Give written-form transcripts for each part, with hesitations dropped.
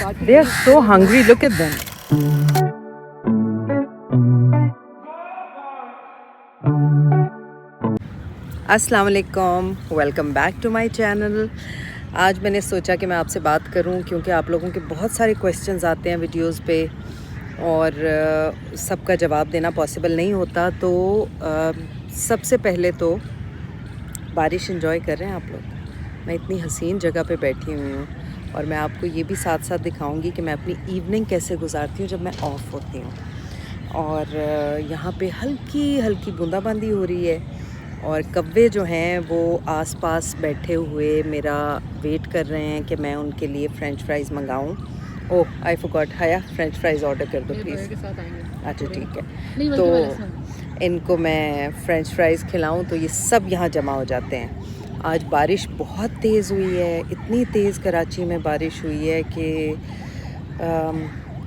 They are so hungry. Look at them. अस्सलाम वालेकुम, welcome back to my channel. आज मैंने सोचा कि मैं आपसे बात करूं क्योंकि आप लोगों के बहुत सारे क्वेश्चंस आते हैं वीडियोस पे और सबका जवाब देना पॉसिबल नहीं होता। तो सबसे पहले तो बारिश एंजॉय कर रहे हैं आप लोग। मैं इतनी हसीन जगह पे बैठी हुई हूँ और मैं आपको ये भी साथ साथ दिखाऊंगी कि मैं अपनी इवनिंग कैसे गुजारती हूँ जब मैं ऑफ़ होती हूँ। और यहाँ पे हल्की हल्की बूंदाबांदी हो रही है और कव्वे जो हैं वो आसपास बैठे हुए मेरा वेट कर रहे हैं कि मैं उनके लिए फ़्रेंच फ्राइज़ मंगाऊँ। Oh I forgot, Haya French fries order कर दो प्लीज़। अच्छा ठीक है, तो इनको मैं फ़्रेंच फ्राइज़ खिलाऊँ तो ये सब यहाँ जमा हो जाते हैं। आज बारिश बहुत तेज़ हुई है, इतनी तेज़ कराची में बारिश हुई है कि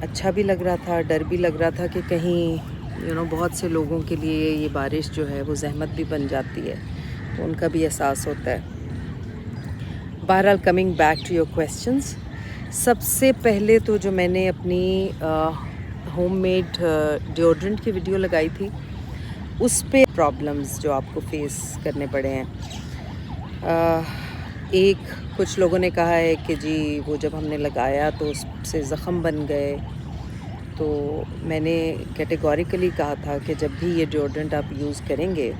अच्छा भी लग रहा था, डर भी लग रहा था कि कहीं बहुत से लोगों के लिए ये बारिश जो है वो ज़हमत भी बन जाती है, तो उनका भी एहसास होता है। बहरहाल coming back to your questions, सबसे पहले तो जो मैंने अपनी होममेड डिओड्रेंट की वीडियो लगाई थी उस पे प्रॉब्लम्स जो आपको फेस करने पड़े हैं। एक कुछ लोगों ने कहा है कि जी वो जब हमने लगाया तो उससे ज़ख़म बन गए। तो मैंने कैटेगोरिकली कहा था कि जब भी ये डिओड्रेंट आप यूज़ करेंगे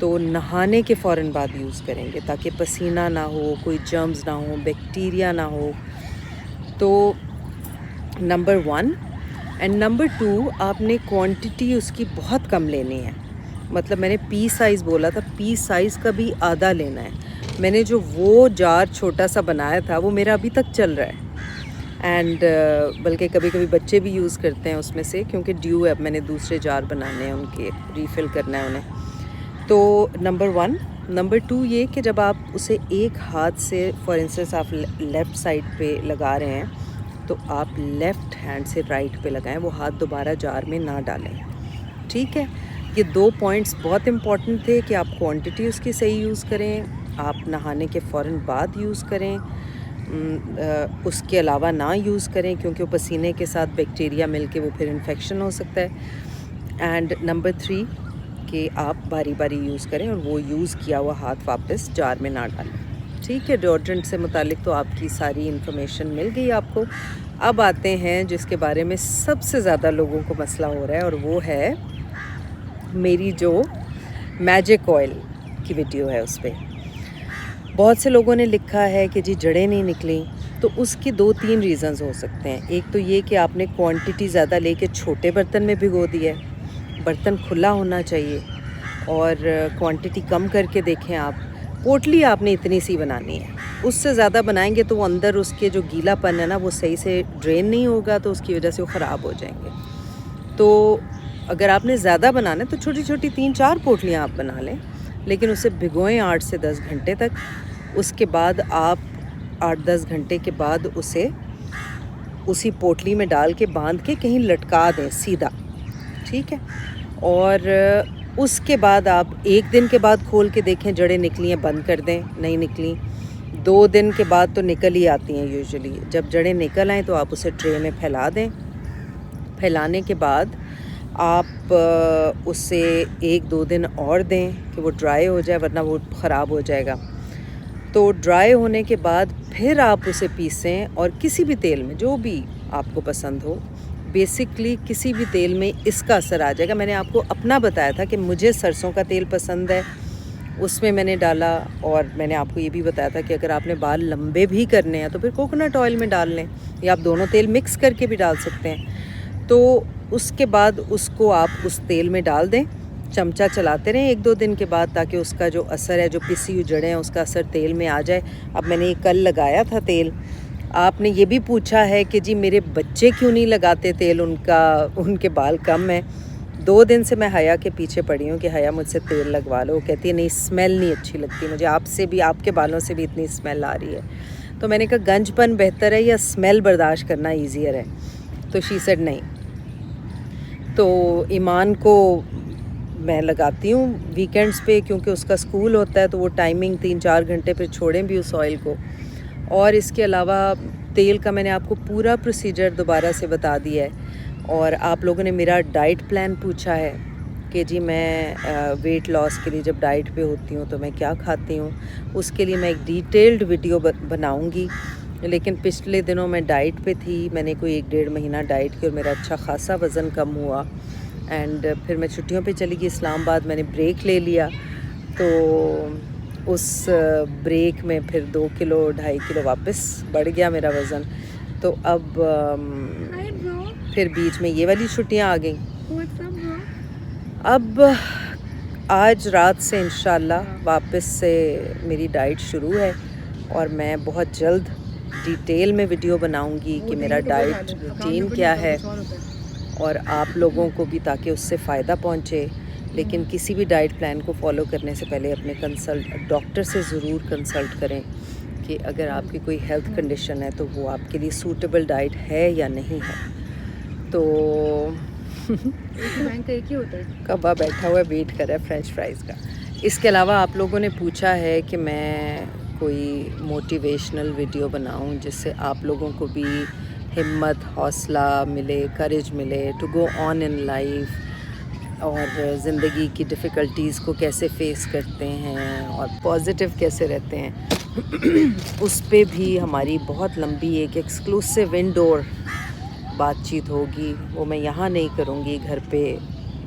तो नहाने के फ़ौरन बाद यूज़ करेंगे ताकि पसीना ना हो, कोई जर्म्स ना हो, बैक्टीरिया ना हो। तो नंबर 1 एंड नंबर 2, आपने क्वांटिटी उसकी बहुत कम लेनी है। मतलब मैंने पी साइज़ बोला था, पी साइज़ का भी आधा लेना है। मैंने जो वो जार छोटा सा बनाया था वो मेरा अभी तक चल रहा है एंड बल्कि कभी कभी बच्चे भी यूज़ करते हैं उसमें से, क्योंकि ड्यू है, अब मैंने दूसरे जार बनाने हैं, उनके रीफ़िल करना है उन्हें। तो नंबर 1, नंबर 2 ये कि जब आप उसे एक हाथ से फॉर इंस्टेंस आप लेफ़्ट साइड पे लगा रहे हैं तो आप लेफ़्ट हैंड से राइट पे लगाएं, वो हाथ दोबारा जार में ना डालें। ठीक है, ये 2 पॉइंट्स बहुत इम्पॉर्टेंट थे कि आप क्वांटिटी उसकी सही यूज़ करें, आप नहाने के फ़ौरन बाद यूज़ करें, उसके अलावा ना यूज़ करें क्योंकि वो पसीने के साथ बैक्टीरिया मिलके वो फिर इन्फेक्शन हो सकता है। एंड नंबर 3 कि आप बारी बारी यूज़ करें और वो यूज़ किया हुआ हाथ वापस जार में ना डालें। ठीक है, डिओड्रेंट से मुतालिक तो आपकी सारी इन्फॉर्मेशन मिल गई आपको। अब आते हैं जिसके बारे में सबसे ज़्यादा लोगों को मसला हो रहा है और वो है मेरी जो मैजिक ऑयल की वीडियो है। उस पर बहुत से लोगों ने लिखा है कि जी जड़ें नहीं निकली। तो उसके 2-3 रीज़न्स हो सकते हैं। एक तो ये कि आपने क्वांटिटी ज़्यादा लेके छोटे बर्तन में भिगो दिया है, बर्तन खुला होना चाहिए और क्वांटिटी कम करके देखें आप। पोटली आपने इतनी सी बनानी है, उससे ज़्यादा बनाएंगे तो वो अंदर उसके जो गीलापन है ना वो सही से ड्रेन नहीं होगा, तो उसकी वजह से वो ख़राब हो जाएंगे। तो अगर आपने ज़्यादा बनाना है तो छोटी छोटी 3-4 पोटलियाँ आप बना लें, लेकिन उसे भिगोएं 8 से 10 घंटे तक। उसके बाद आप 8-10 घंटे के बाद उसे उसी पोटली में डाल के बांध के कहीं लटका दें सीधा। ठीक है, और उसके बाद आप 1 दिन के बाद खोल के देखें जड़ें निकली हैं, बंद कर दें, नहीं निकली। 2 दिन के बाद तो निकल ही आती हैं यूजुअली। जब जड़ें निकल आएँ तो आप उसे ट्रे में फैला दें। फैलाने के बाद आप उसे 1-2 दिन और दें कि वो ड्राई हो जाए, वरना वो ख़राब हो जाएगा। तो ड्राई होने के बाद फिर आप उसे पीसें और किसी भी तेल में, जो भी आपको पसंद हो, बेसिकली किसी भी तेल में इसका असर आ जाएगा। मैंने आपको अपना बताया था कि मुझे सरसों का तेल पसंद है, उसमें मैंने डाला। और मैंने आपको ये भी बताया था कि अगर आपने बाल लंबे भी करने हैं तो फिर कोकोनट ऑयल में डाल लें, या आप दोनों तेल मिक्स करके भी डाल सकते हैं। तो उसके बाद उसको आप उस तेल में डाल दें, चमचा चलाते रहें 1-2 दिन के बाद, ताकि उसका जो असर है, जो पिसी हुई जड़ें हैं, उसका असर तेल में आ जाए। अब मैंने ये कल लगाया था तेल। आपने ये भी पूछा है कि जी मेरे बच्चे क्यों नहीं लगाते तेल, उनके बाल कम हैं। 2 दिन से मैं हया के पीछे पड़ी हूँ कि हया मुझसे तेल लगवा लो। वो कहती है नहीं, स्मेल नहीं अच्छी लगती मुझे, आपसे भी, आपके बालों से भी इतनी स्मेल आ रही है। तो मैंने कहा गंजपन बेहतर है या स्मेल बर्दाश्त करना ईजियर है? तो शी सेड नहीं। तो ईमान को मैं लगाती हूँ वीकेंड्स पे, क्योंकि उसका स्कूल होता है तो वो टाइमिंग 3-4 घंटे पे छोड़ें भी उस ऑयल को। और इसके अलावा तेल का मैंने आपको पूरा प्रोसीजर दोबारा से बता दिया है। और आप लोगों ने मेरा डाइट प्लान पूछा है कि जी मैं वेट लॉस के लिए जब डाइट पे होती हूँ तो मैं क्या खाती हूँ। उसके लिए मैं एक डिटेल्ड वीडियो बनाऊँगी। लेकिन पिछले दिनों मैं डाइट पे थी, मैंने कोई 1-1.5 महीना डाइट की और मेरा अच्छा खासा वज़न कम हुआ। एंड फिर मैं छुट्टियों पे चली गई इस्लामाबाद, मैंने ब्रेक ले लिया। तो उस ब्रेक में फिर 2 किलो 2.5 किलो वापस बढ़ गया मेरा वज़न। तो अब फिर बीच में ये वाली छुट्टियाँ आ गई। अब आज रात से इंशाल्लाह वापस से मेरी डाइट शुरू है और मैं बहुत जल्द डिटेल में वीडियो बनाऊंगी कि मेरा डाइट रूटीन क्या है और आप लोगों को भी, ताकि उससे फ़ायदा पहुंचे। लेकिन किसी भी डाइट प्लान को फॉलो करने से पहले अपने डॉक्टर से ज़रूर कंसल्ट करें कि अगर आपकी कोई हेल्थ कंडीशन है तो वो आपके लिए सूटेबल डाइट है या नहीं है। तो बैंक का एक ही होता है। कब्बा बैठा हुआ वेट कर रहा है फ्रेंच फ्राइज़ का। इसके अलावा आप लोगों ने पूछा है कि मैं कोई मोटिवेशनल वीडियो बनाऊं जिससे आप लोगों को भी हिम्मत, हौसला मिले, करेज मिले to go on in life और ज़िंदगी की डिफ़िकल्टीज़ को कैसे फ़ेस करते हैं और पॉजिटिव कैसे रहते हैं। उस पे भी हमारी बहुत लंबी एक एक्सक्लूसिव इंडोर बातचीत होगी। वो मैं यहाँ नहीं करूँगी, घर पे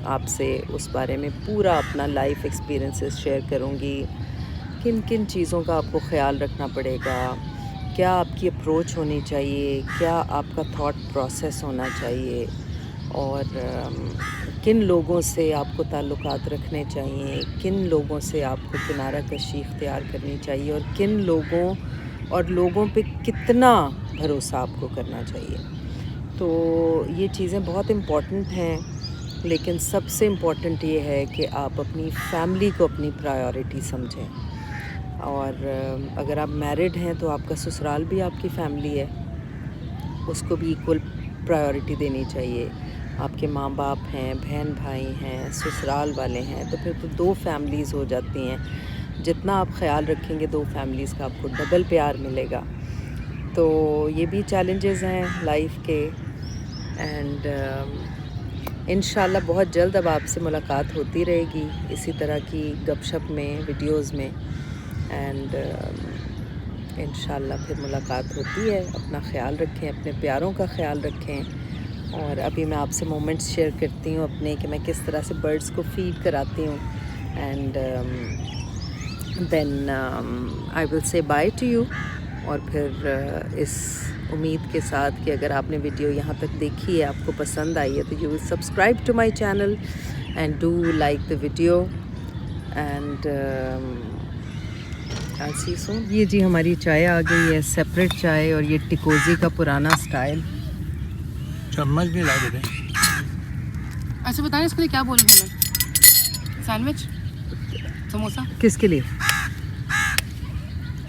आपसे उस बारे में पूरा अपना लाइफ एक्सपीरियंसेस शेयर करूँगी। किन किन चीज़ों का आपको ख़्याल रखना पड़ेगा, क्या आपकी अप्रोच होनी चाहिए, क्या आपका थॉट प्रोसेस होना चाहिए और किन लोगों से आपको ताल्लुकात रखने चाहिए, किन लोगों से आपको किनारा कशी इख्तियार करनी चाहिए और किन लोगों पे कितना भरोसा आपको करना चाहिए। तो ये चीज़ें बहुत इम्पॉर्टेंट हैं, लेकिन सबसे इम्पॉर्टेंट ये है कि आप अपनी फैमिली को अपनी प्रायोरिटी समझें। और अगर आप मैरिड हैं तो आपका ससुराल भी आपकी फैमिली है, उसको भी इक्वल प्रायोरिटी देनी चाहिए। आपके माँ बाप हैं, बहन भाई हैं, ससुराल वाले हैं, तो फिर तो 2 फैमिलीज़ हो जाती हैं। जितना आप ख्याल रखेंगे 2 फैमिलीज़ का आपको डबल प्यार मिलेगा। तो ये भी चैलेंजेस हैं लाइफ के। एंड इंशाल्लाह बहुत जल्द अब आपसे मुलाकात होती रहेगी इसी तरह की गपशप में, वीडियोस में। एंड इंशाल्लाह फिर मुलाकात होती है। अपना ख़्याल रखें, अपने प्यारों का ख़्याल रखें। और अभी मैं आपसे मोमेंट्स शेयर करती हूँ अपने कि मैं किस तरह से बर्ड्स को फीड कराती हूँ। And then I will say bye to you. और फिर इस उम्मीद के साथ कि अगर आपने वीडियो यहाँ तक देखी है, आपको पसंद आई है, तो you will subscribe to my channel and do like the video and I see soon. ये जी हमारी चाय आ गई है, सेपरेट चाय, और ये टिकोजी का पुराना स्टाइल। चम्मच भी ला देते। अच्छा बताएं इसके लिए क्या बोले मैंने? सैंडविच, समोसा, किसके लिए?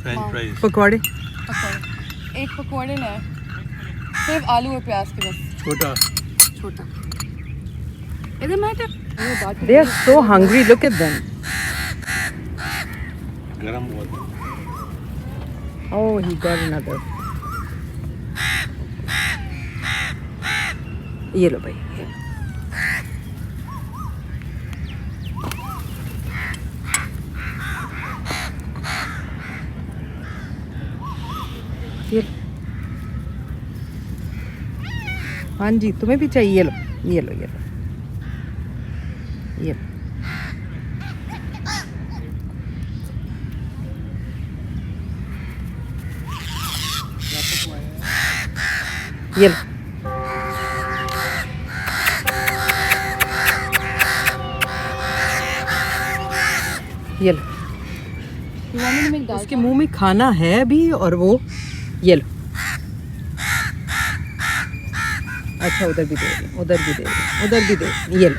फ्रेंच फ्राइज, पकौड़े। पकौड़े। एक पकौड़े ना, सिर्फ आलू और प्याज के बस। छोटा इधर matter. They are so hungry, look at them. गरम बहुत है। Oh, he got another. ये लो भाई, ये हाँ जी, तुम्हें भी चाहिए? ये लो, ये लो, ये लो, ये लो। ये लो। ये लो। उसके मुंह में खाना है अभी, और वो ये लो। अच्छा, उधर भी दे रही, उधर भी दे रही, उधर भी दे रही। ये लो।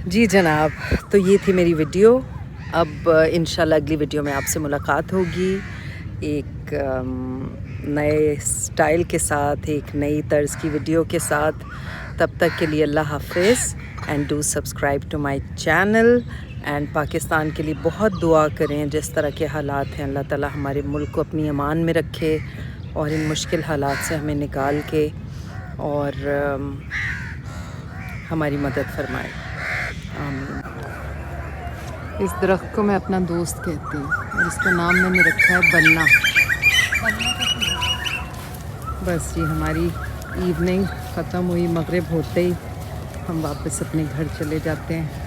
जी जनाब, तो ये थी मेरी वीडियो। अब इंशाल्लाह अगली वीडियो में आपसे मुलाकात होगी एक नए स्टाइल के साथ, एक नई तर्ज की वीडियो के साथ। तब तक के लिए अल्लाह हाफिज़ and do subscribe to my channel. And Pakistan के लिए बहुत दुआ करें। जिस तरह के हालात हैं, अल्लाह ताला हमारे मुल्क को अपनी अमान में रखे और इन मुश्किल हालात से हमें निकाल के और हमारी मदद फरमाए। आमीन। इस दरख्त को मैं अपना दोस्त कहती हूँ और इसका नाम मैंने रखा है बन्ना। बस जी हमारी इवनिंग ख़त्म हुई, मगरिब होते ही हम वापस अपने घर चले जाते हैं।